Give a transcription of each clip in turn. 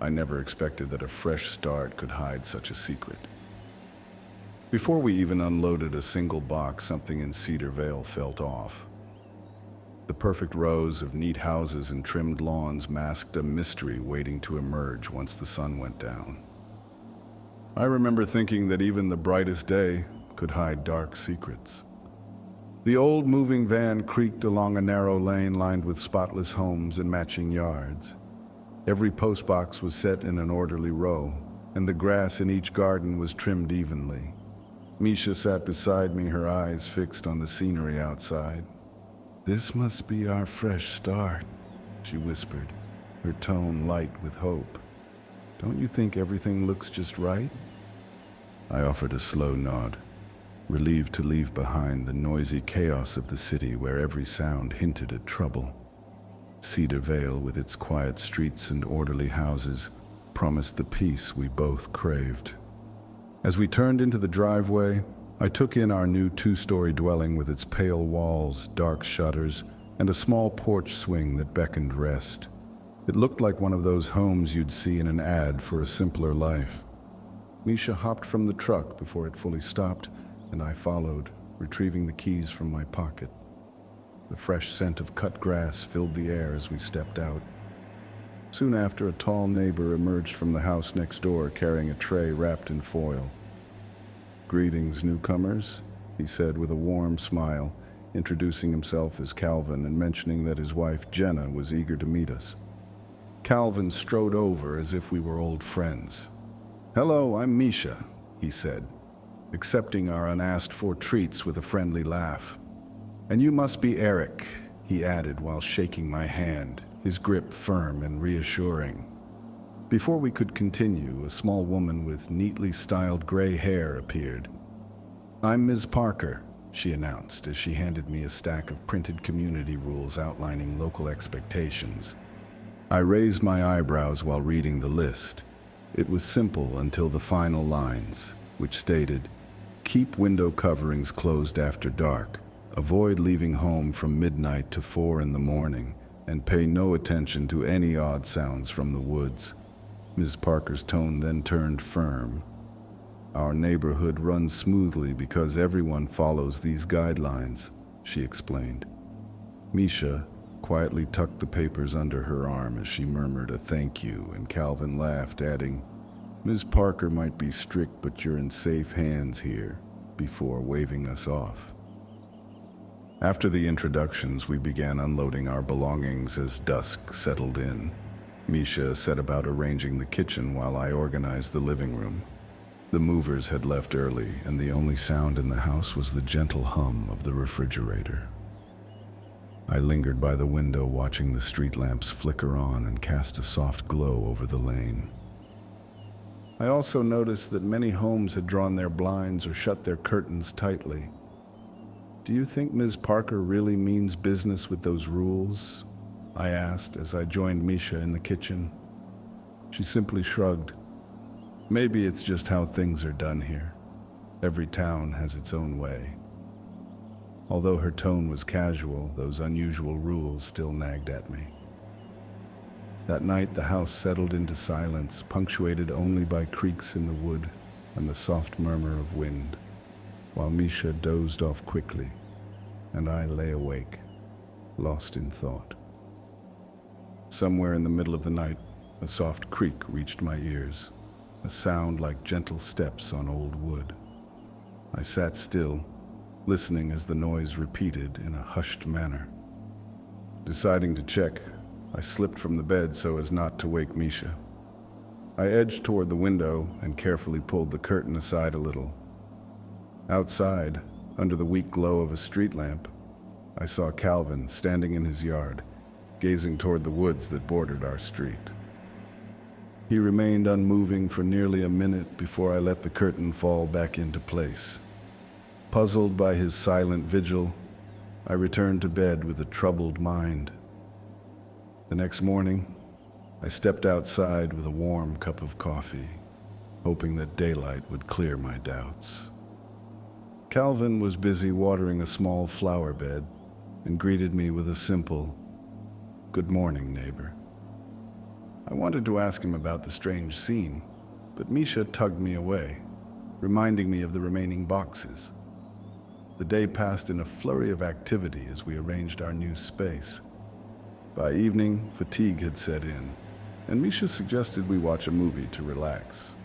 I never expected that a fresh start could hide such a secret. Before we even unloaded a single box, something in Cedar Vale felt off. The perfect rows of neat houses and trimmed lawns masked a mystery waiting to emerge once the sun went down. I remember thinking that even the brightest day could hide dark secrets. The old moving van creaked along a narrow lane lined with spotless homes and matching yards. Every postbox was set in an orderly row, and the grass in each garden was trimmed evenly. Misha sat beside me, her eyes fixed on the scenery outside. "This must be our fresh start," she whispered, her tone light with hope. "Don't you think everything looks just right?" I offered a slow nod, relieved to leave behind the noisy chaos of the city where every sound hinted at trouble. Cedar Vale, with its quiet streets and orderly houses, promised the peace we both craved. As we turned into the driveway, I took in our new two-story dwelling with its pale walls, dark shutters, and a small porch swing that beckoned rest. It looked like one of those homes you'd see in an ad for a simpler life. Misha hopped from the truck before it fully stopped, and I followed, retrieving the keys from my pocket. The fresh scent of cut grass filled the air as we stepped out. Soon after, a tall neighbor emerged from the house next door carrying a tray wrapped in foil. "Greetings, newcomers," he said with a warm smile, introducing himself as Calvin and mentioning that his wife Jenna was eager to meet us. Calvin strode over as if we were old friends. "Hello, I'm Misha," he said, accepting our unasked-for treats with a friendly laugh. "And you must be Eric," he added while shaking my hand, his grip firm and reassuring. Before we could continue, a small woman with neatly styled gray hair appeared. "I'm Ms. Parker," she announced as she handed me a stack of printed community rules outlining local expectations. I raised my eyebrows while reading the list. It was simple until the final lines, which stated, "Keep window coverings closed after dark, avoid leaving home from midnight to 4 in the morning, and pay no attention to any odd sounds from the woods." Ms. Parker's tone then turned firm. "Our neighborhood runs smoothly because everyone follows these guidelines," she explained. Misha quietly tucked the papers under her arm as she murmured a thank you, and Calvin laughed, adding, "Ms. Parker might be strict, but you're in safe hands here," before waving us off. After the introductions, we began unloading our belongings as dusk settled in. Misha set about arranging the kitchen while I organized the living room. The movers had left early, and the only sound in the house was the gentle hum of the refrigerator. I lingered by the window watching the street lamps flicker on and cast a soft glow over the lane. I also noticed that many homes had drawn their blinds or shut their curtains tightly. "Do you think Ms. Parker really means business with those rules?" I asked as I joined Misha in the kitchen. She simply shrugged. "Maybe it's just how things are done here. Every town has its own way." Although her tone was casual, those unusual rules still nagged at me. That night, the house settled into silence, punctuated only by creaks in the wood and the soft murmur of wind, while Misha dozed off quickly, and I lay awake, lost in thought. Somewhere in the middle of the night, a soft creak reached my ears, a sound like gentle steps on old wood. I sat still, listening as the noise repeated in a hushed manner. Deciding to check, I slipped from the bed so as not to wake Misha. I edged toward the window and carefully pulled the curtain aside a little. Outside, under the weak glow of a street lamp, I saw Calvin standing in his yard, gazing toward the woods that bordered our street. He remained unmoving for nearly a minute before I let the curtain fall back into place. Puzzled by his silent vigil, I returned to bed with a troubled mind. The next morning, I stepped outside with a warm cup of coffee, hoping that daylight would clear my doubts. Calvin was busy watering a small flower bed and greeted me with a simple, "Good morning, neighbor." I wanted to ask him about the strange scene, but Misha tugged me away, reminding me of the remaining boxes. The day passed in a flurry of activity as we arranged our new space. By evening, fatigue had set in, and Misha suggested we watch a movie to relax.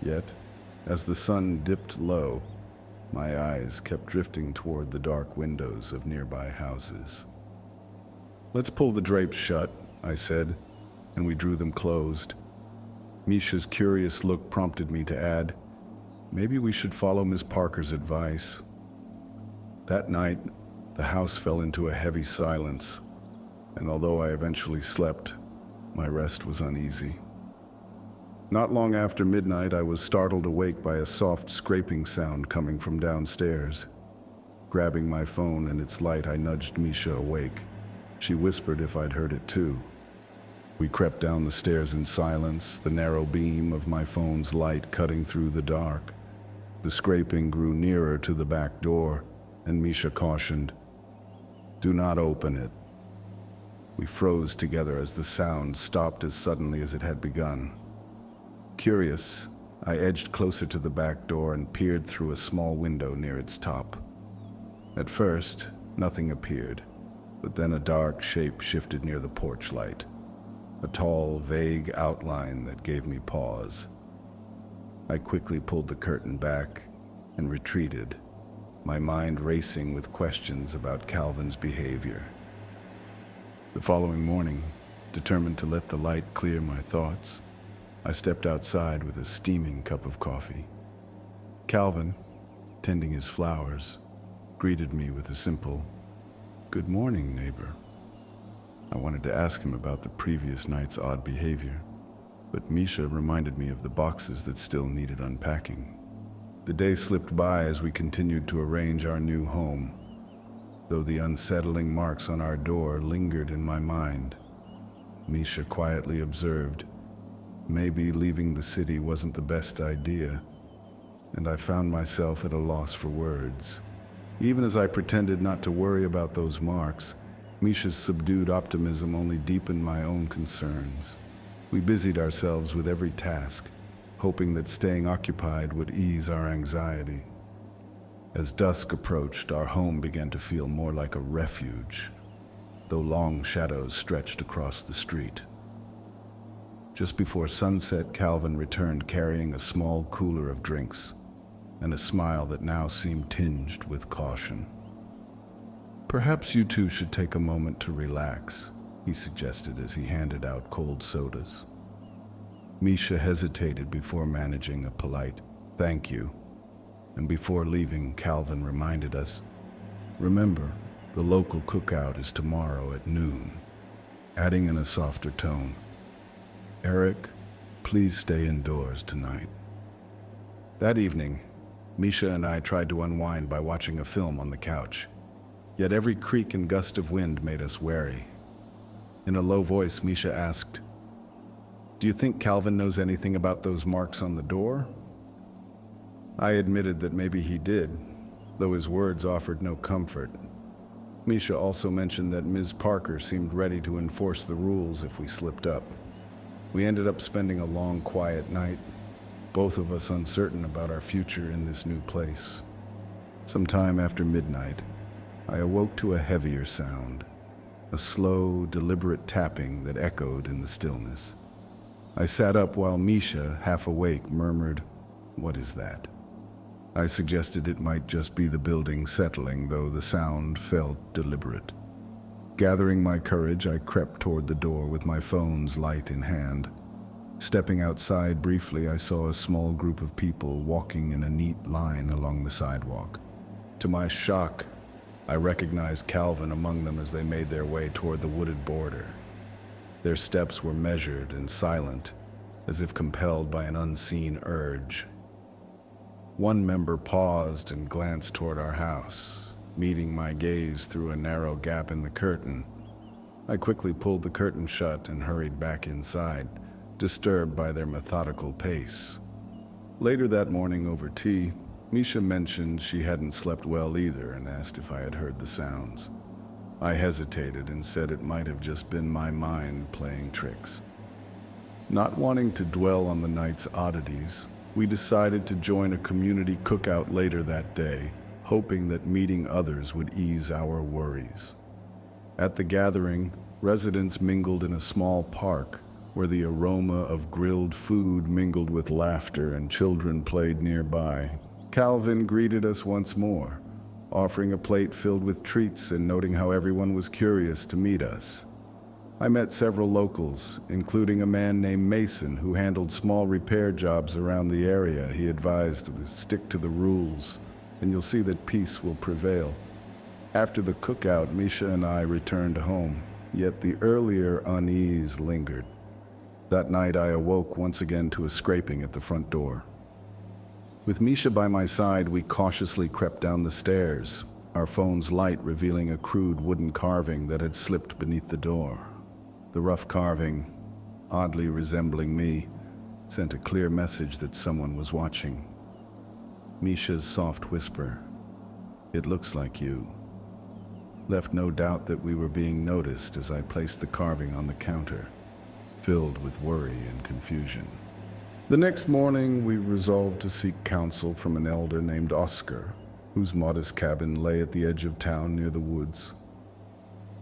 Yet, as the sun dipped low, my eyes kept drifting toward the dark windows of nearby houses. "Let's pull the drapes shut," I said, and we drew them closed. Misha's curious look prompted me to add, "Maybe we should follow Miss Parker's advice." That night, the house fell into a heavy silence, and although I eventually slept, my rest was uneasy. Not long after midnight, I was startled awake by a soft scraping sound coming from downstairs. Grabbing my phone and its light, I nudged Misha awake. She whispered if I'd heard it too. We crept down the stairs in silence, the narrow beam of my phone's light cutting through the dark. The scraping grew nearer to the back door, and Misha cautioned, "Do not open it." We froze together as the sound stopped as suddenly as it had begun. Curious, I edged closer to the back door and peered through a small window near its top. At first, nothing appeared, but then a dark shape shifted near the porch light, a tall, vague outline that gave me pause. I quickly pulled the curtain back and retreated, my mind racing with questions about Calvin's behavior. The following morning, determined to let the light clear my thoughts, I stepped outside with a steaming cup of coffee. Calvin, tending his flowers, greeted me with a simple, "Good morning, neighbor." I wanted to ask him about the previous night's odd behavior, but Misha reminded me of the boxes that still needed unpacking. The day slipped by as we continued to arrange our new home, though the unsettling marks on our door lingered in my mind. Misha quietly observed, maybe leaving the city wasn't the best idea, and I found myself at a loss for words. Even as I pretended not to worry about those marks, Misha's subdued optimism only deepened my own concerns. We busied ourselves with every task, hoping that staying occupied would ease our anxiety. As dusk approached, our home began to feel more like a refuge, though long shadows stretched across the street. Just before sunset, Calvin returned carrying a small cooler of drinks and a smile that now seemed tinged with caution. "Perhaps you two should take a moment to relax," he suggested as he handed out cold sodas. Misha hesitated before managing a polite "thank you," and before leaving, Calvin reminded us, "Remember, the local cookout is tomorrow at noon," adding in a softer tone, "Eric, please stay indoors tonight." That evening, Misha and I tried to unwind by watching a film on the couch, yet every creak and gust of wind made us wary. In a low voice, Misha asked, "Do you think Calvin knows anything about those marks on the door?" I admitted that maybe he did, though his words offered no comfort. Misha also mentioned that Ms. Parker seemed ready to enforce the rules if we slipped up. We ended up spending a long, quiet night, both of us uncertain about our future in this new place. Sometime after midnight, I awoke to a heavier sound, a slow, deliberate tapping that echoed in the stillness. I sat up while Misha, half awake, murmured, "What is that?" I suggested it might just be the building settling, though the sound felt deliberate. Gathering my courage, I crept toward the door with my phone's light in hand. Stepping outside briefly, I saw a small group of people walking in a neat line along the sidewalk. To my shock, I recognized Calvin among them as they made their way toward the wooded border. Their steps were measured and silent, as if compelled by an unseen urge. One member paused and glanced toward our house, meeting my gaze through a narrow gap in the curtain. I quickly pulled the curtain shut and hurried back inside, disturbed by their methodical pace. Later that morning over tea, Misha mentioned she hadn't slept well either and asked if I had heard the sounds. I hesitated and said it might have just been my mind playing tricks. Not wanting to dwell on the night's oddities, we decided to join a community cookout later that day, hoping that meeting others would ease our worries. At the gathering, residents mingled in a small park where the aroma of grilled food mingled with laughter and children played nearby. Calvin greeted us once more, offering a plate filled with treats and noting how everyone was curious to meet us. I met several locals, including a man named Mason who handled small repair jobs around the area. He advised to stick to the rules, and you'll see that peace will prevail. After the cookout, Misha and I returned home, yet the earlier unease lingered. That night I awoke once again to a scraping at the front door. With Misha by my side, we cautiously crept down the stairs, our phone's light revealing a crude wooden carving that had slipped beneath the door. The rough carving, oddly resembling me, sent a clear message that someone was watching. Misha's soft whisper, "It looks like you," left no doubt that we were being noticed as I placed the carving on the counter, filled with worry and confusion. The next morning, we resolved to seek counsel from an elder named Oscar, whose modest cabin lay at the edge of town near the woods.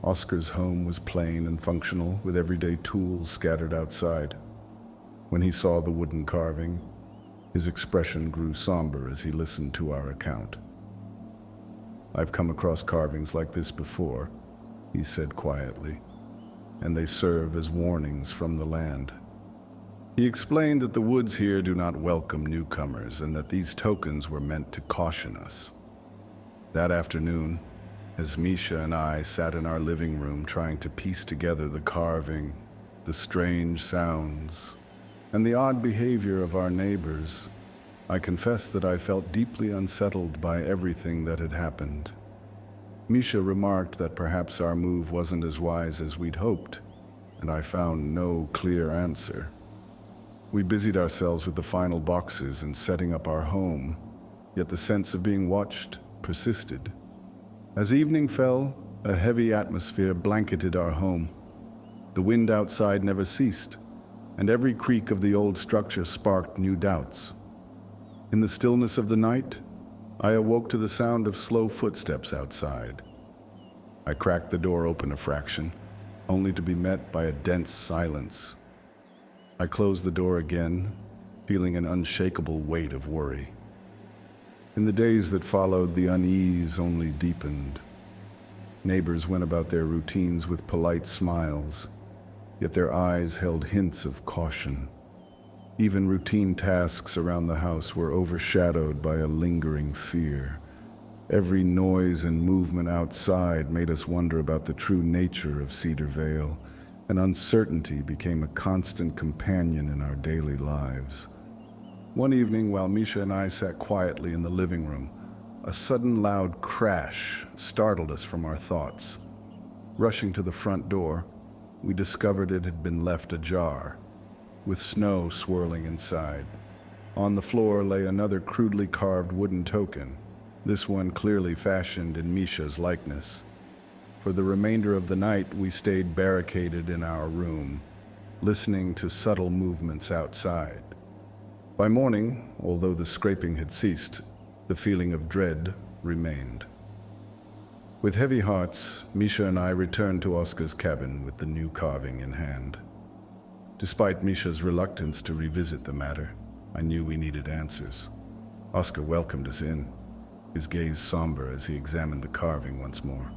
Oscar's home was plain and functional, with everyday tools scattered outside. When he saw the wooden carving, his expression grew somber as he listened to our account. "I've come across carvings like this before," he said quietly, "and they serve as warnings from the land." He explained that the woods here do not welcome newcomers and that these tokens were meant to caution us. That afternoon, as Misha and I sat in our living room trying to piece together the carving, the strange sounds, and the odd behavior of our neighbors, I confess that I felt deeply unsettled by everything that had happened. Misha remarked that perhaps our move wasn't as wise as we'd hoped, and I found no clear answer. We busied ourselves with the final boxes and setting up our home, yet the sense of being watched persisted. As evening fell, a heavy atmosphere blanketed our home. The wind outside never ceased, and every creak of the old structure sparked new doubts. In the stillness of the night, I awoke to the sound of slow footsteps outside. I cracked the door open a fraction, only to be met by a dense silence. I closed the door again, feeling an unshakable weight of worry. In the days that followed, the unease only deepened. Neighbors went about their routines with polite smiles, yet their eyes held hints of caution. Even routine tasks around the house were overshadowed by a lingering fear. Every noise and movement outside made us wonder about the true nature of Cedar Vale, and uncertainty became a constant companion in our daily lives. One evening, while Misha and I sat quietly in the living room, a sudden loud crash startled us from our thoughts. Rushing to the front door, we discovered it had been left ajar, with snow swirling inside. On the floor lay another crudely carved wooden token, this one clearly fashioned in Misha's likeness. For the remainder of the night, we stayed barricaded in our room, listening to subtle movements outside. By morning, although the scraping had ceased, the feeling of dread remained. With heavy hearts, Misha and I returned to Oscar's cabin with the new carving in hand. Despite Misha's reluctance to revisit the matter, I knew we needed answers. Oscar welcomed us in, his gaze somber as he examined the carving once more.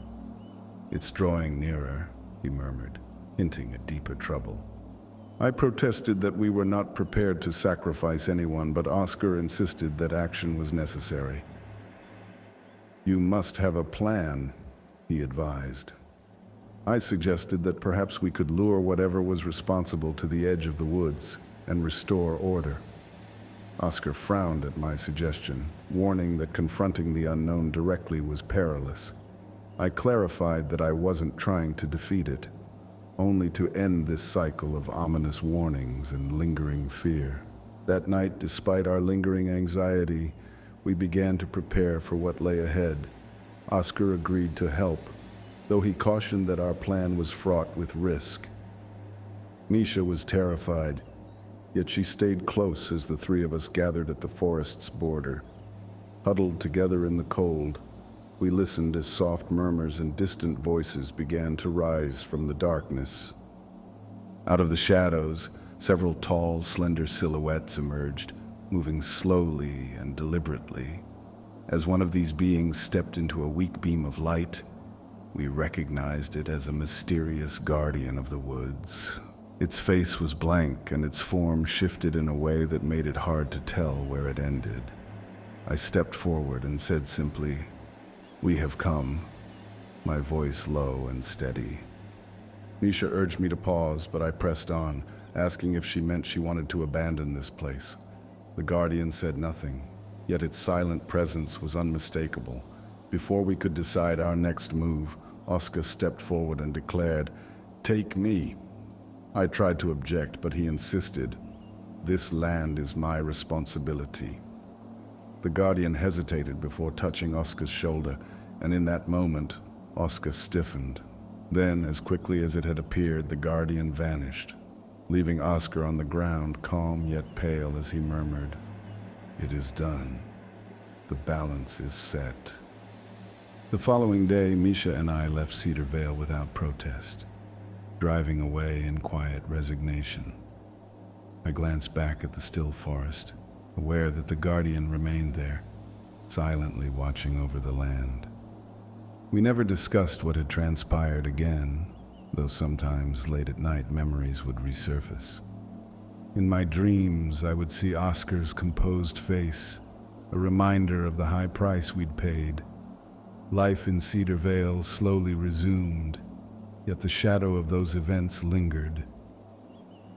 "It's drawing nearer," he murmured, hinting at deeper trouble. I protested that we were not prepared to sacrifice anyone, but Oscar insisted that action was necessary. "You must have a plan," he advised. I suggested that perhaps we could lure whatever was responsible to the edge of the woods and restore order. Oscar frowned at my suggestion, warning that confronting the unknown directly was perilous. I clarified that I wasn't trying to defeat it, only to end this cycle of ominous warnings and lingering fear. That night, despite our lingering anxiety, we began to prepare for what lay ahead. Oscar agreed to help, though he cautioned that our plan was fraught with risk. Misha was terrified, Yet she stayed close as the three of us gathered at the forest's border. Huddled together in the cold, we listened as soft murmurs and distant voices began to rise from the darkness. Out of the shadows, several tall, slender silhouettes emerged, moving slowly and deliberately. As one of these beings stepped into a weak beam of light, we recognized it as a mysterious guardian of the woods. Its face was blank, and its form shifted in a way that made it hard to tell where it ended. I stepped forward and said simply, "We have come," my voice low and steady. Misha urged me to pause, but I pressed on, asking if she meant she wanted to abandon this place. The guardian said nothing, yet its silent presence was unmistakable. Before we could decide our next move, Oscar stepped forward and declared, "Take me." I tried to object, but he insisted, "This land is my responsibility." The guardian hesitated before touching Oscar's shoulder, and in that moment, Oscar stiffened. Then, as quickly as it had appeared, the guardian vanished, leaving Oscar on the ground, calm yet pale as he murmured, "It is done. The balance is set." The following day, Misha and I left Cedar Vale without protest, driving away in quiet resignation. I glanced back at the still forest, aware that the guardian remained there, silently watching over the land. We never discussed what had transpired again, though sometimes late at night memories would resurface. In my dreams, I would see Oscar's composed face, a reminder of the high price we'd paid. Life in Cedar Vale slowly resumed, yet the shadow of those events lingered.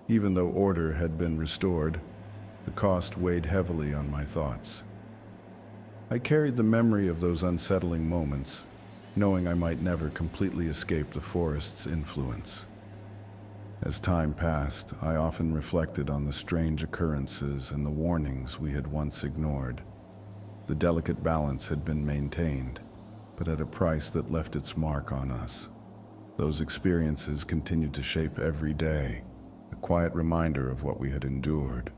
Even though order had been restored, the cost weighed heavily on my thoughts. I carried the memory of those unsettling moments, knowing I might never completely escape the forest's influence. As time passed, I often reflected on the strange occurrences and the warnings we had once ignored. The delicate balance had been maintained, but at a price that left its mark on us. Those experiences continued to shape every day, a quiet reminder of what we had endured.